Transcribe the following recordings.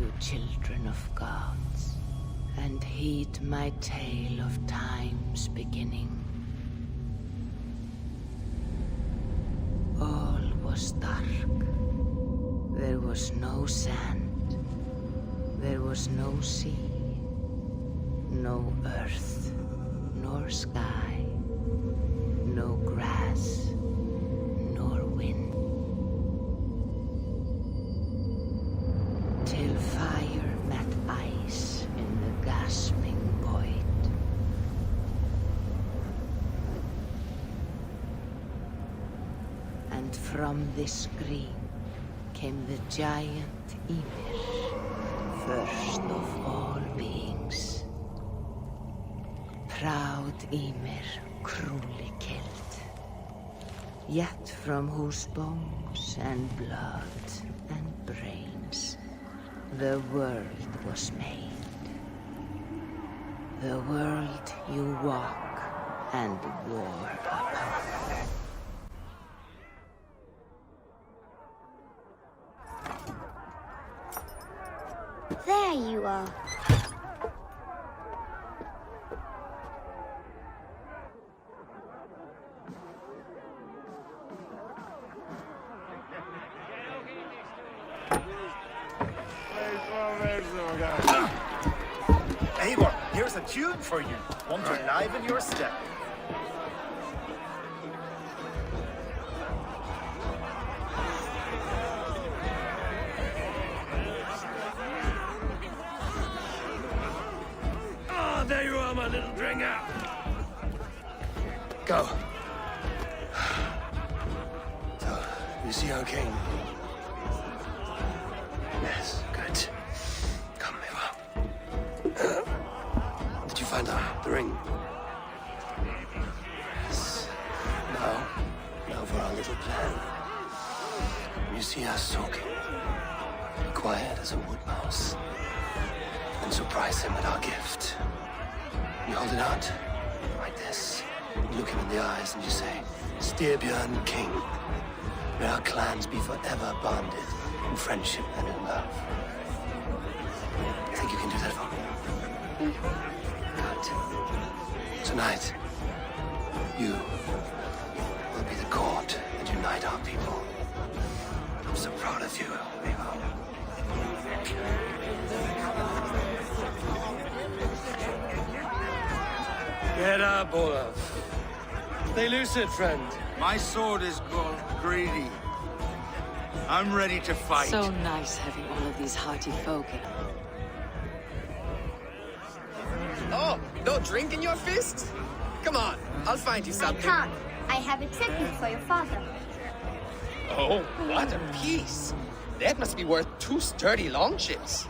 you children of gods, and heed my tale of time's beginning. All was dark. There was no sand. There was no sea. No earth, nor sky. No grass, nor wind. Till fire met ice in the gasping void. And from this scream came the giant Ymir, first of all beings. Proud Ymir, cruelly killed, yet from whose bones and blood and brains the world was made. The world you walk and war upon. There you are. Eivor, here's a tune for you. Want to liven your step. Ah, there you are, my little dringer. Go. So, you see our king? Yes, good. Come, Eivor. Did you find the ring? Yes. Now for our little plan. When you see us talking, be quiet as a wood mouse, and surprise him with our gift. You hold it out, like this. You look him in the eyes and you say, Styrbjörn King, may our clans be forever bonded in friendship and in love. You think you can do that for me? Good. Tonight, you will be the cord that unite our people. I'm so proud of you, Eivor. Get up, Olaf. Stay lucid, friend. My sword is called Greedy. I'm ready to fight. So nice having all of these hearty folk. Oh, no drink in your fist? Come on, I'll find you I something. can't. I have a tribute for your father. Oh, what a piece. That must be worth 2 sturdy longships.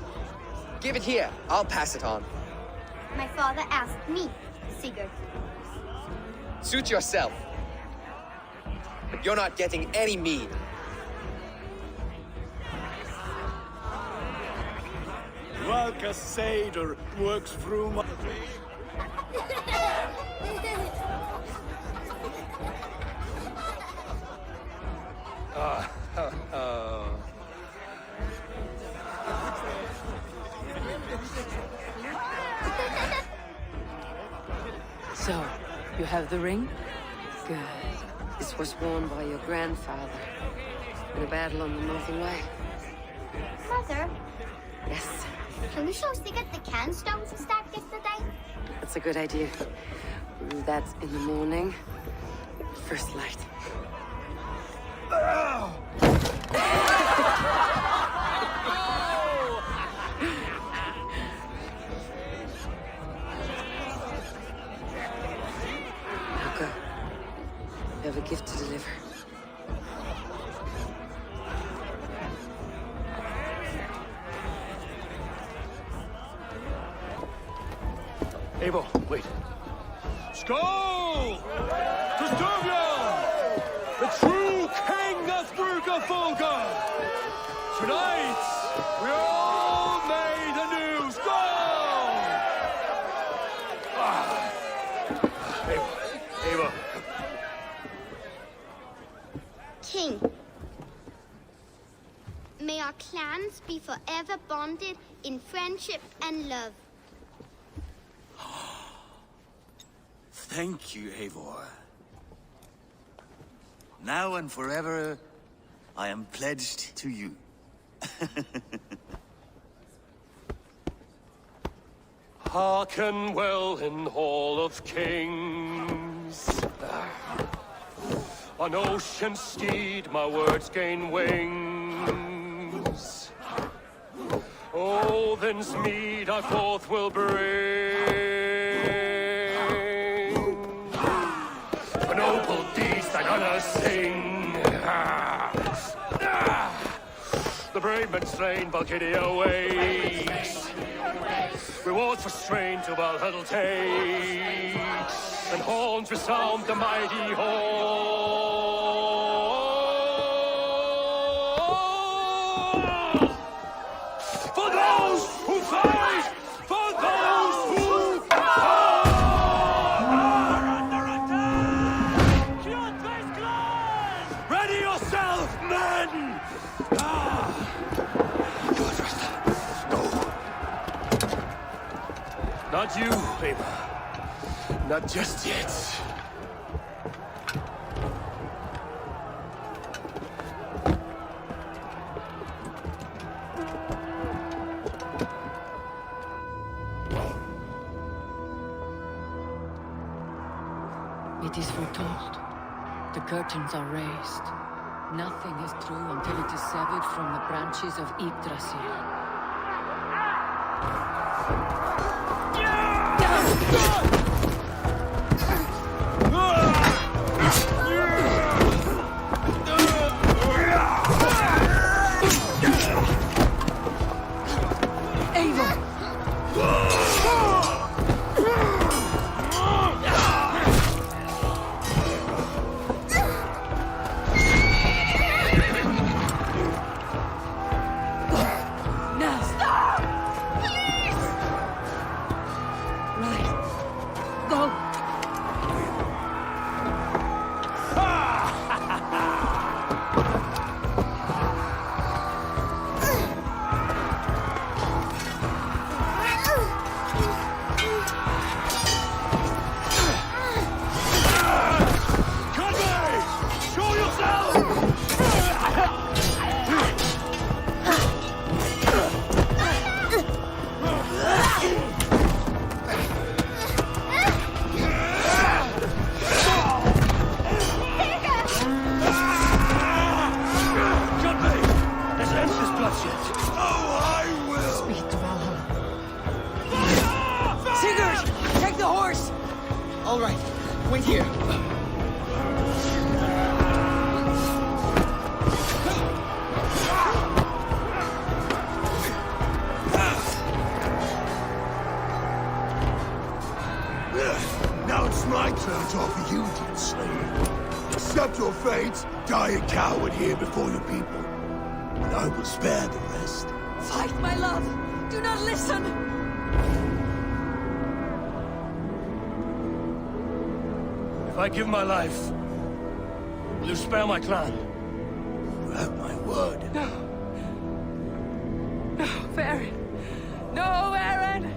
Give it here, I'll pass it on. My father asked me, Sigurd. Suit yourself. But you're not getting any mead. Valka Seder works through my... So, you have the ring? Good. This was worn by your grandfather in a battle on the Northern Way. Mother, Yes, can we show Sigurd the can stones he stacked yesterday? that's a good idea. That's in the morning. First light. Now go. You have a gift to deliver. Eivor, wait. Skål! To Styrbjörn! The true king of Bruggerfolker! Tonight, we all made anew. Skål! Eivor. King, may I our clans be forever bonded in friendship and love. Thank you, Eivor. Now and forever, I am pledged to you. Hearken well in Hall of Kings. On ocean steed my words gain wings. Odin's mead I forth will bring. For noble deeds that honor sing. The brave men slain, Valkyria wakes. Rewards for strain to Valhalla takes, and horns resound the mighty hall. For those who fight, for those who fall. Under attack! Ready yourself, men! Not you, Eivor. Not just yet. It is foretold. The curtains are raised. Nothing is true until it is severed from the branches of Yggdrasil. All right, wait here. Now it's my turn to offer you, dear slayer. Accept your fate, die a coward here before your people, and I will spare the rest. Fight, my love! Do not listen! If I give my life, will you spare my clan? You have my word. No. No, Aaron. No, Aaron!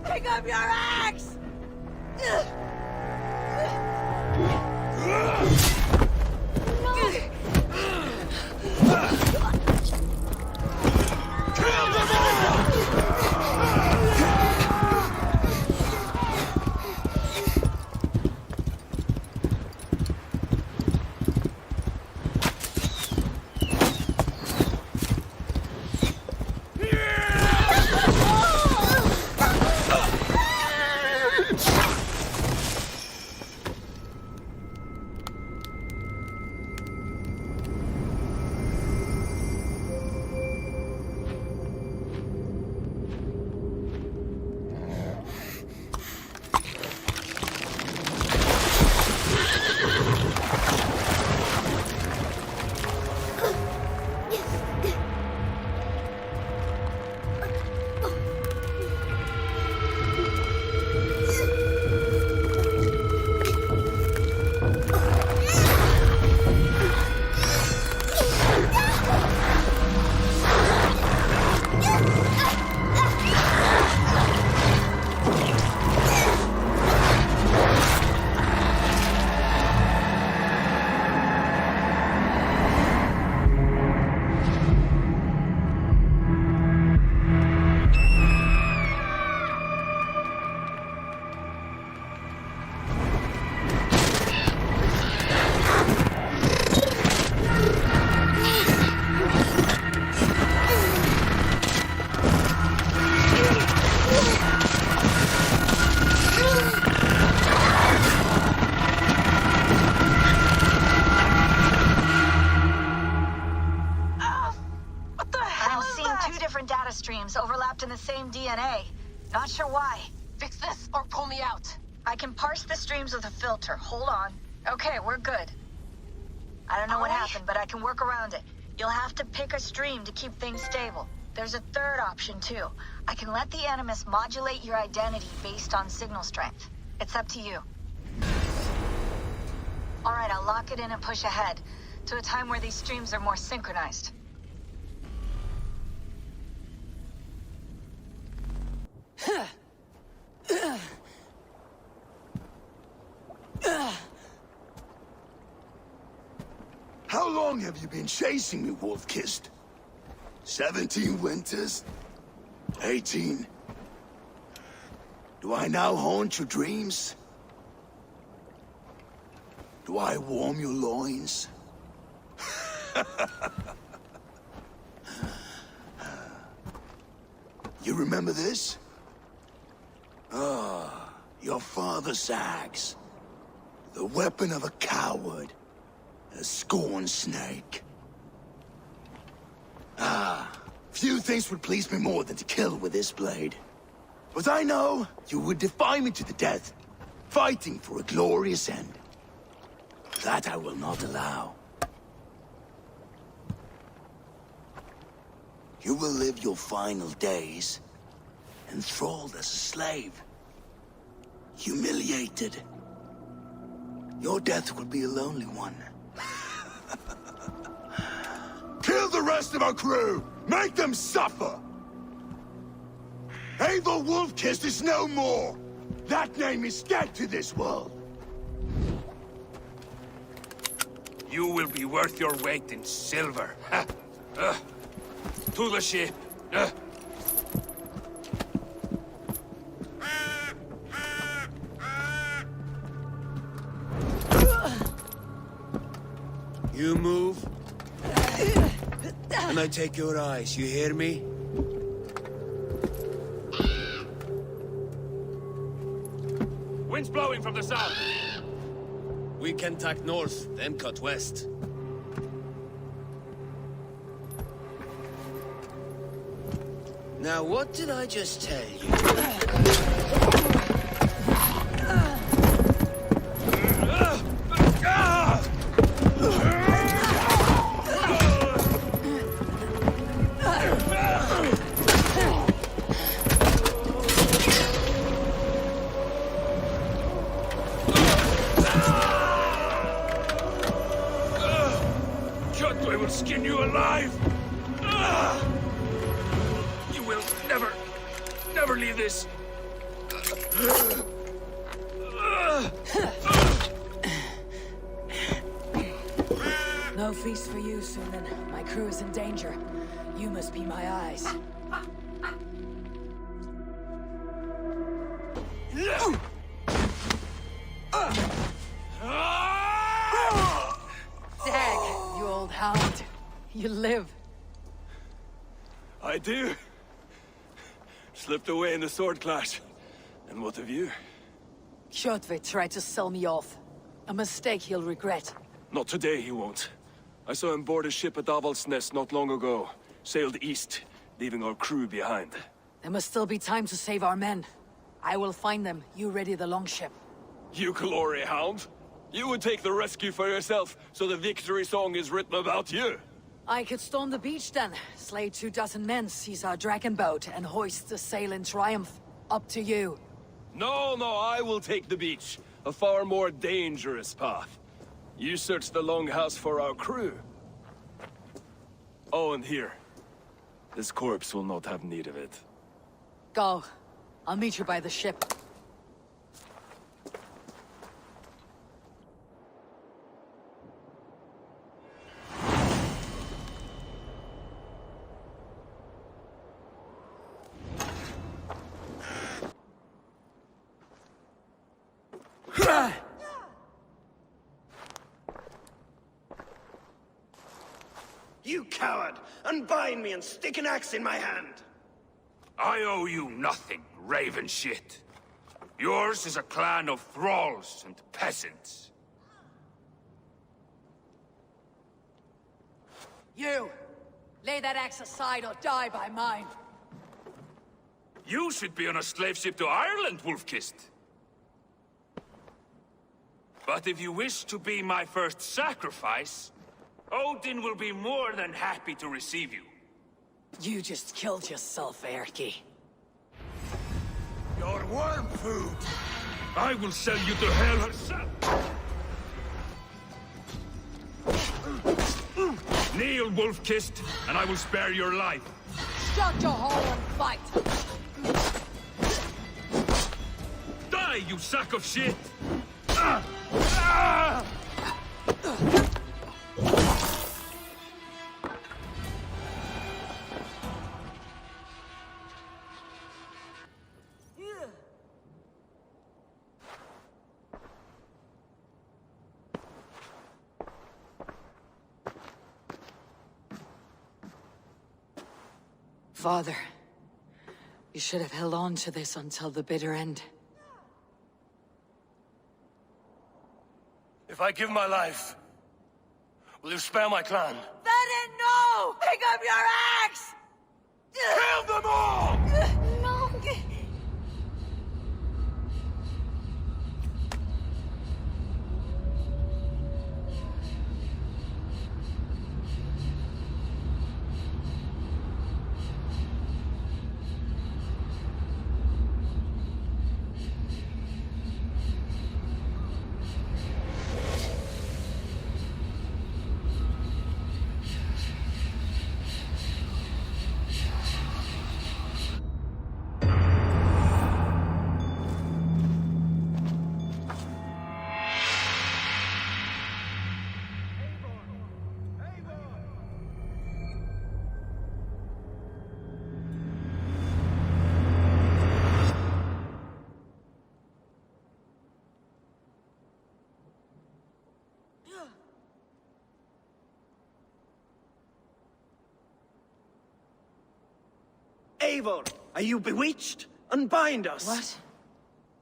Pick up your axe! Kill them all! streams overlapped in the same DNA. Not sure why. Fix this or pull me out. I can parse the streams with a filter. Hold on. Okay, we're good. I don't know what happened, but I can work around it. You'll have to pick a stream to keep things stable. There's a third option, too. I can let the Animus modulate your identity based on signal strength. It's up to you. Alright, I'll lock it in and push ahead, to a time where these streams are more synchronized. How long have you been chasing me, Wolf-Kissed? 17 winters? 18? Do I now haunt your dreams? Do I warm your loins? You remember this? Ah, your father's axe. The weapon of a coward. A scorned snake. Ah, few things would please me more than to kill with this blade. But I know you would defy me to the death, fighting for a glorious end. That I will not allow. You will live your final days enthralled as a slave. Humiliated. Your death will be a lonely one. Kill the rest of our crew! Make them suffer! Ava Wolf-Kissed is no more! That name is dead to this world! You will be worth your weight in silver. To the ship. You move, and I take your eyes, you hear me? Wind's blowing from the south. We can tack north, then cut west. Now, what did I just tell you? I will skin you alive! You will never leave this. No feast for you, Sunan. My crew is in danger. You must be my eyes. Dag, you old hound. You live. I do. Slipped away in the sword clash. And what of you? Kjotve tried to sell me off. A mistake he'll regret. Not today, he won't. I saw him board a ship at Avaldsnes not long ago. Sailed east, leaving our crew behind. There must still be time to save our men. I will find them. You ready the longship. You glory hound? You would take the rescue for yourself, so the victory song is written about you. I could storm the beach then, slay 24 men, seize our dragon boat, and hoist the sail in triumph. Up to you. No, I will take the beach. A far more dangerous path. You search the longhouse for our crew. Oh, and here. This corpse will not have need of it. Go. I'll meet you by the ship. You coward! Unbind me and stick an axe in my hand! I owe you nothing, raven shit. Yours is a clan of thralls and peasants. You! Lay that axe aside or die by mine. You should be on a slave ship to Ireland, Wolf-Kissed. But if you wish to be my first sacrifice, Odin will be more than happy to receive you. You just killed yourself, Erki. Your worm food! I will sell you to hell herself! Kneel, Wolf-Kissed, and I will spare your life. Shut your hole and fight! Die, you sack of shit! Ah! Ah! Father, you should have held on to this until the bitter end. If I give my life, will you spare my clan? Bennett, no! Pick up your axe! Kill them all! No. Eivor, are you bewitched? Unbind us! What?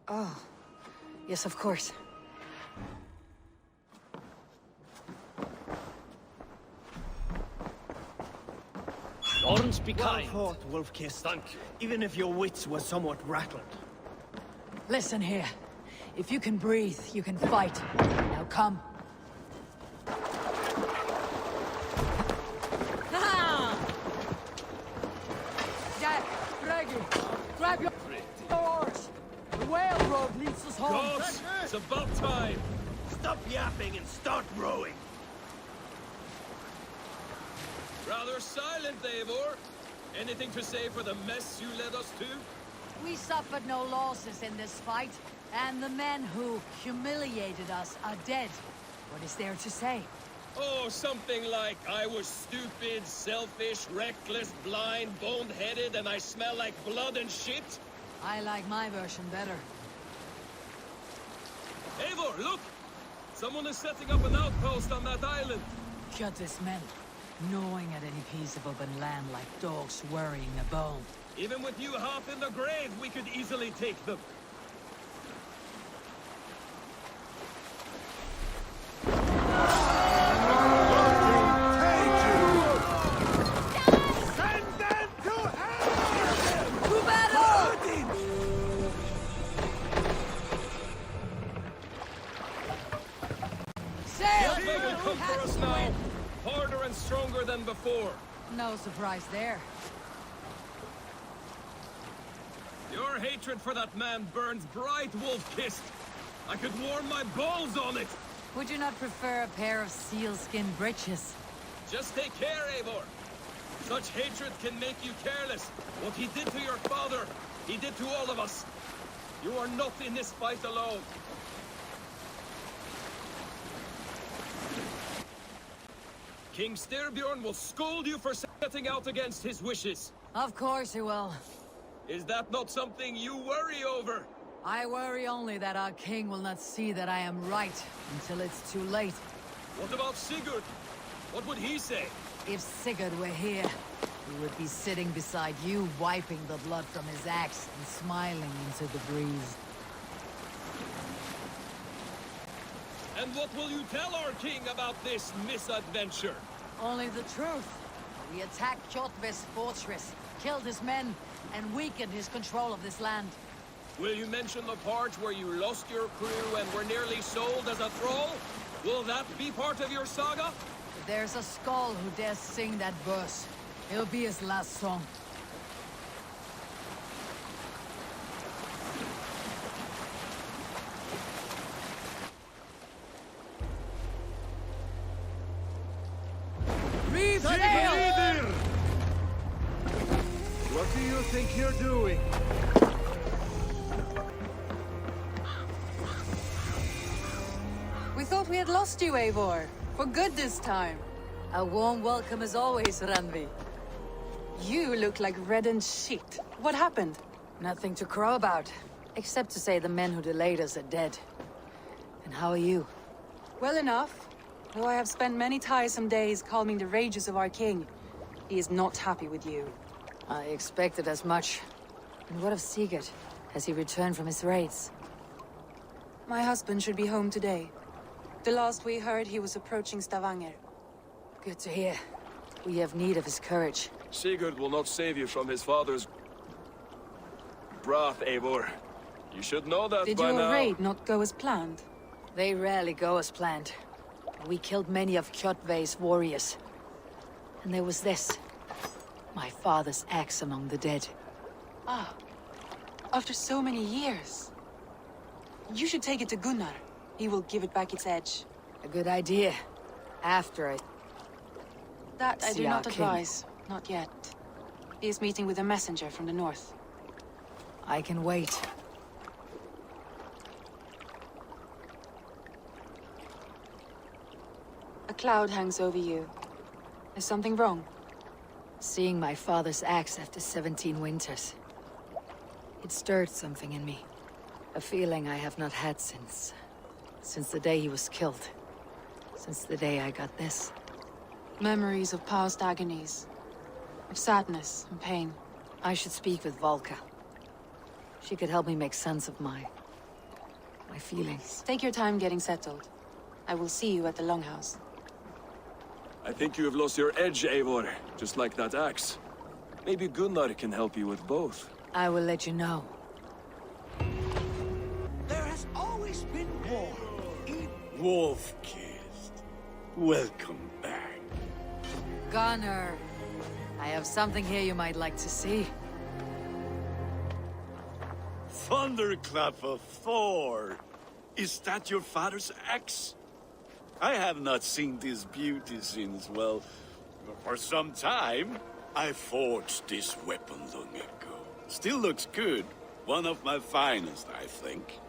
Oh. Yes, of course. Lawrence, be kind. Well fought, Wolf-Kissed. Thank you. Even if your wits were somewhat rattled. Listen here. If you can breathe, you can fight. Now come. Jack, Greggy, grab your oars. The whale road leads us home. Gods, it's about time! Stop yapping and start rowing! Rather silent, Eivor. Anything to say for the mess you led us to? We suffered no losses in this fight, and the men who humiliated us are dead. What is there to say? Oh, something like, I was stupid, selfish, reckless, blind, bone-headed, and I smell like blood and shit? I like my version better. Eivor, look! Someone is setting up an outpost on that island. Cut this men, gnawing at any piece of open land like dogs worrying a bone. Even with you half in the grave, we could easily take them. Stronger than before. No surprise there. Your hatred for that man burns bright, Wolf-Kissed. I could warm my balls on it. Would you not prefer a pair of sealskin breeches? Just take care, Eivor. Such hatred can make you careless. What he did to your father, he did to all of us. You are not in this fight alone. King Styrbjorn will scold you for setting out against his wishes. Of course he will. Is that not something you worry over? I worry only that our king will not see that I am right until it's too late. What about Sigurd? What would he say? If Sigurd were here, he would be sitting beside you, wiping the blood from his axe and smiling into the breeze. And what will you tell our king about this misadventure? Only the truth. We attacked Kjotve's fortress, killed his men, and weakened his control of this land. Will you mention the part where you lost your crew and were nearly sold as a thrall? Will that be part of your saga? If there's a skull who dares sing that verse, it'll be his last song. Creed Valhalla! What do you think you're doing? We thought we had lost you, Eivor. For good this time. A warm welcome as always, Randvi. You look like reddened shit. What happened? Nothing to crow about, except to say the men who delayed us are dead. And how are you? Well enough. Though I have spent many tiresome days calming the rages of our king. He is not happy with you. I expected as much. And what of Sigurd? Has he returned from his raids? My husband should be home today. The last we heard, he was approaching Stavanger. Good to hear. We have need of his courage. Sigurd will not save you from his father's wrath, Eivor. You should know that Did by now. your raid not go as planned? They rarely go as planned. We killed many of Kjotve's warriors. And there was this. My father's axe among the dead. Ah. After so many years. You should take it to Gunnar. He will give it back its edge. A good idea. After I... That I do See our not king. advise. Not yet. He is meeting with a messenger from the north. I can wait. A cloud hangs over you. Is something wrong? Seeing my father's axe after 17 winters. It stirred something in me. A feeling I have not had since the day he was killed. Since the day I got this. Memories of past agonies. Of sadness and pain. I should speak with Volka. She could help me make sense of my feelings. Take your time getting settled. I will see you at the Longhouse. I think you have lost your edge, Eivor, just like that axe. Maybe Gunnar can help you with both. I will let you know. There has always been war. Wolf-kissed. Welcome back. Gunnar, I have something here you might like to see. Thunderclap of Thor! Is that your father's axe? I have not seen this beauty since, well, for some time. I forged this weapon long ago. Still looks good. One of my finest, I think.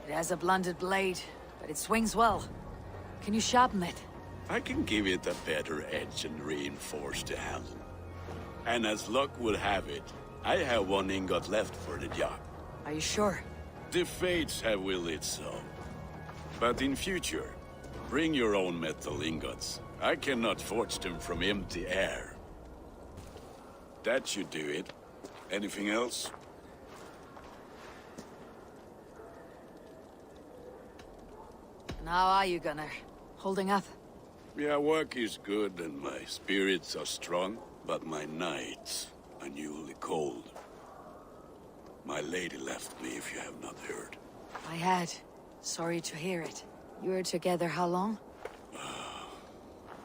It has a blunted blade, but it swings well. Can you sharpen it? I can give it a better edge and reinforce the handle. And as luck would have it, I have one ingot left for the job. Are you sure? The fates have willed it so. But in future, bring your own metal ingots. I cannot forge them from empty air. That should do it. Anything else? And how are you, Gunnar? Holding up? Yeah, work is good and my spirits are strong, but my nights are newly cold. My lady left me, if you have not heard. I had. Sorry to hear it. You were together how long?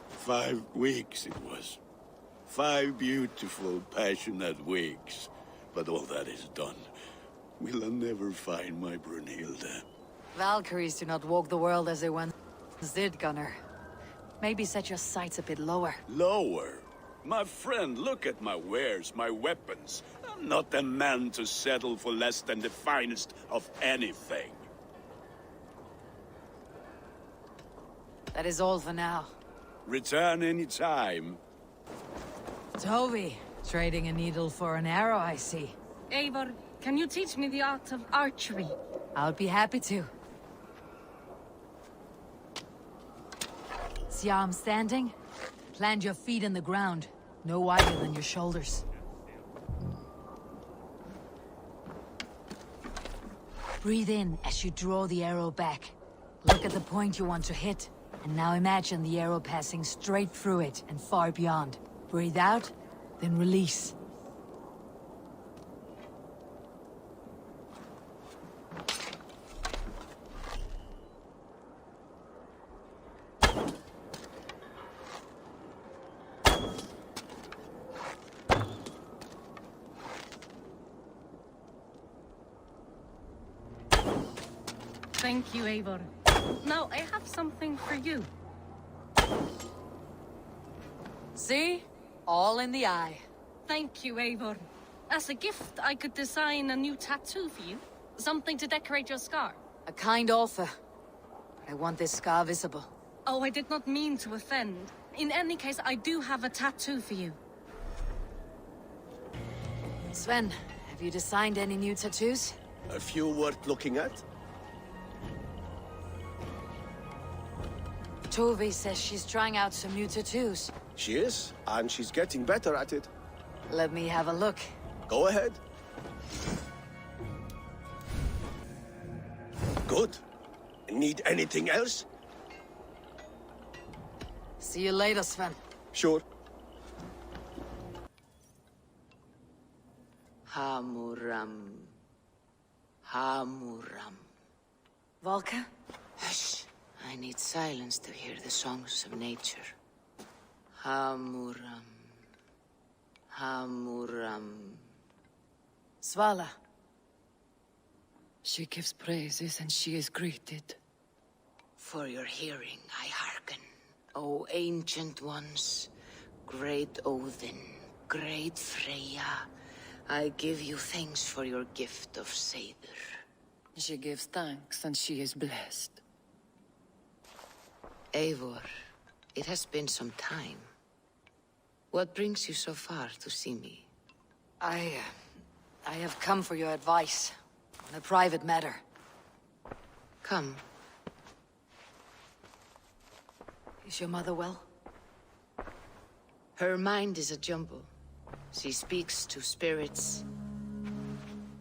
5 weeks it was. 5 beautiful, passionate weeks. But all that is done. Will I never find my Brunhilde? Valkyries do not walk the world as they once did, Gunnar. Maybe set your sights a bit lower. Lower? My friend, look at my wares, my weapons. I'm not a man to settle for less than the finest of anything. That is all for now. Return any time. Toby, trading a needle for an arrow, I see. Eivor, can you teach me the art of archery? I'll be happy to. See how I'm standing? Plant your feet in the ground, no wider than your shoulders. Breathe in as you draw the arrow back. Look at the point you want to hit, and now imagine the arrow passing straight through it and far beyond. Breathe out, then release. Thank you, Eivor. Now, I have something for you. See? All in the eye. Thank you, Eivor. As a gift, I could design a new tattoo for you. Something to decorate your scar. A kind offer. But I want this scar visible. Oh, I did not mean to offend. In any case, I do have a tattoo for you. Sven, have you designed any new tattoos? A few worth looking at? Tove says she's trying out some new tattoos. She is, and she's getting better at it. Let me have a look. Go ahead. Good. Need anything else? See you later, Sven. Sure. Hamuram. Hamuram. Volka? Hush. I need silence to hear the songs of nature. Hamuram. Hamuram. Svala. She gives praises and she is greeted. For your hearing I hearken, O ancient ones, great Odin, great Freya. I give you thanks for your gift of Seder. She gives thanks and she is blessed. Eivor, it has been some time. What brings you so far to see me? I have come for your advice on a private matter. Come. Is your mother well? Her mind is a jumble. She speaks to spirits.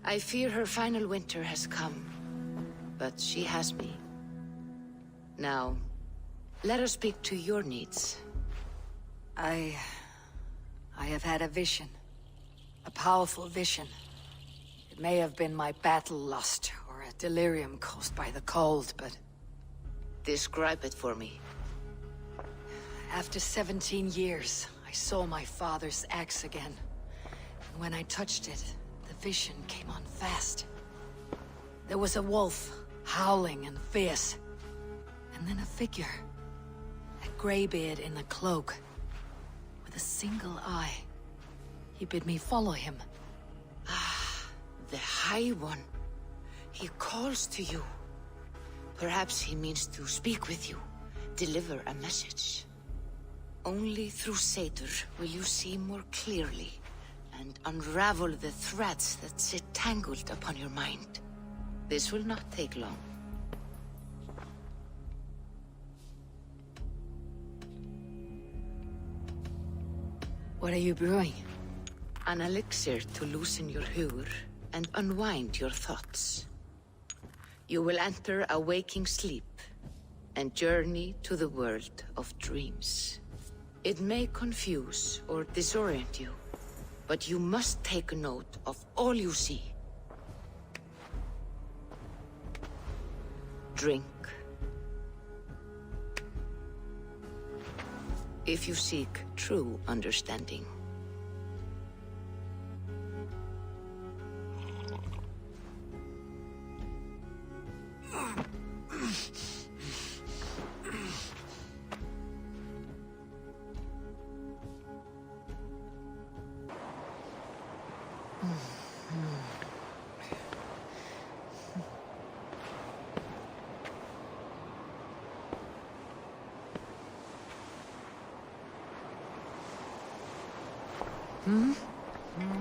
I fear her final winter has come, but she has me. Now, let her speak to your needs. I have had a vision. A powerful vision. It may have been my battle lust, or a delirium caused by the cold, but... Describe it for me. After 17 years, I saw my father's axe again. And when I touched it, the vision came on fast. There was a wolf, howling and fierce. And then a figure. A graybeard in a cloak. With a single eye. He bid me follow him. Ah, the High One. He calls to you. Perhaps he means to speak with you. Deliver a message. Only through Seder will you see more clearly and unravel the threads that sit tangled upon your mind. This will not take long. What are you brewing? An elixir to loosen your huer and unwind your thoughts. You will enter a waking sleep and journey to the world of dreams. It may confuse or disorient you, but you must take note of all you see. Drink. If you seek true understanding.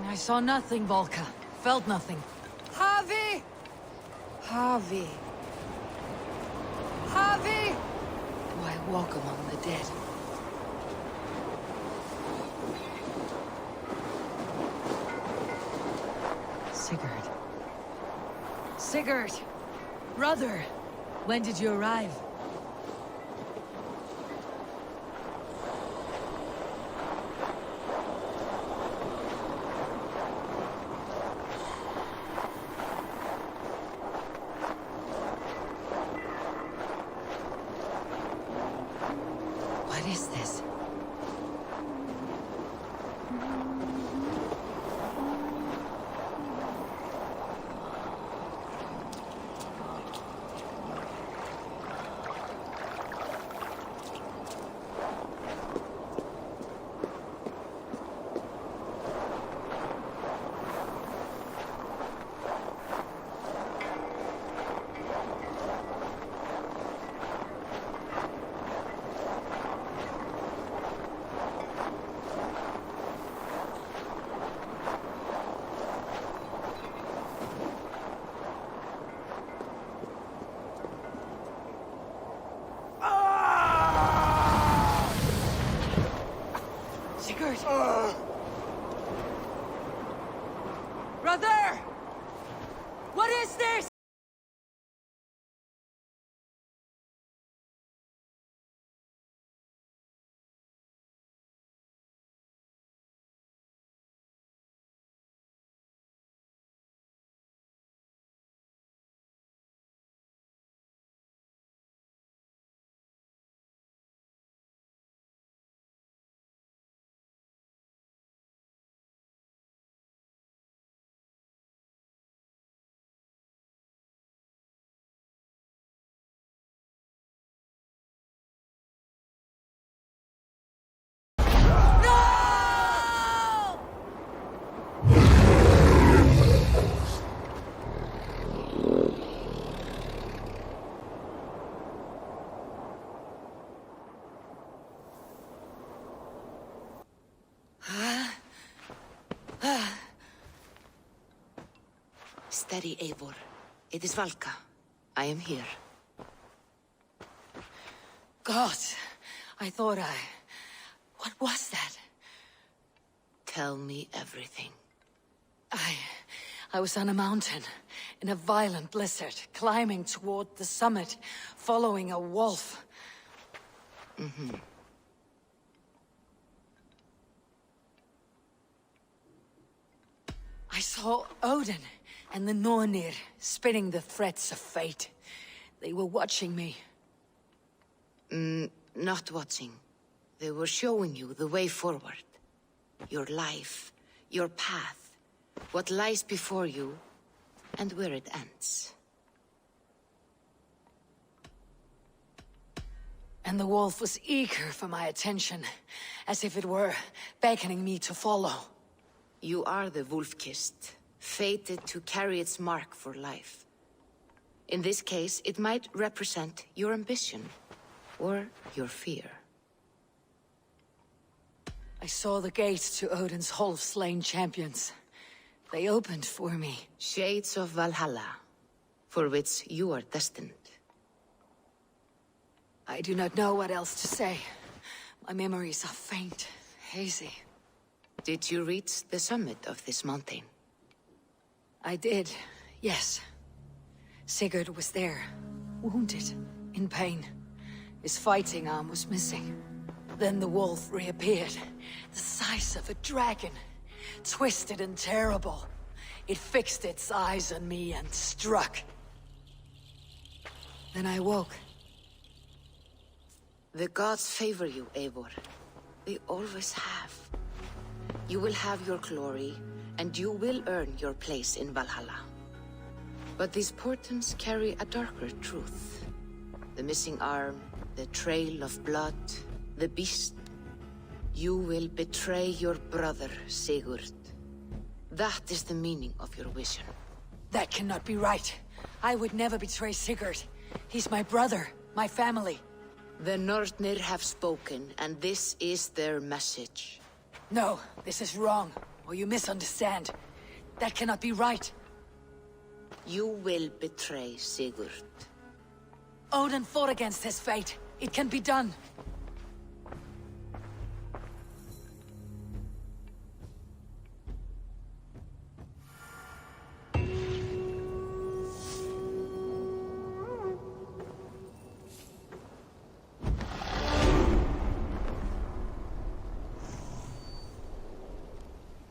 I saw nothing, Volka. Felt nothing. Harvey! Harvey. Harvey! Do I walk among the dead? Sigurd. Sigurd! Brother! When did you arrive? What is this? Sigurd! Brother! What is this? Steady, Eivor. It is Valka. I am here. God, I thought What was that? Tell me everything. I was on a mountain, in a violent blizzard, climbing toward the summit, following a wolf. Mm-hmm. I saw Odin and the Nornir spitting the threats of fate. They were watching me. Not watching. They were showing you the way forward. Your life, your path, what lies before you, and where it ends. And the wolf was eager for my attention, as if it were beckoning me to follow. You are the wolf-kissed, fated to carry its mark for life. In this case, it might represent your ambition, or your fear. I saw the gates to Odin's Hall of Slain Champions. They opened for me. Shades of Valhalla, for which you are destined. I do not know what else to say. My memories are faint, hazy. Did you reach the summit of this mountain? I did, yes. Sigurd was there, wounded, in pain. His fighting arm was missing. Then the wolf reappeared, the size of a dragon, twisted and terrible. It fixed its eyes on me and struck. Then I woke. The gods favor you, Eivor. They always have. You will have your glory, and you will earn your place in Valhalla. But these portents carry a darker truth. The missing arm, the trail of blood, the beast. You will betray your brother, Sigurd. That is the meaning of your vision. That cannot be right. I would never betray Sigurd. He's my brother, my family. The Nornir have spoken, and this is their message. No, this is wrong, or you misunderstand. That cannot be right. You will betray Sigurd. Odin fought against his fate. It can be done.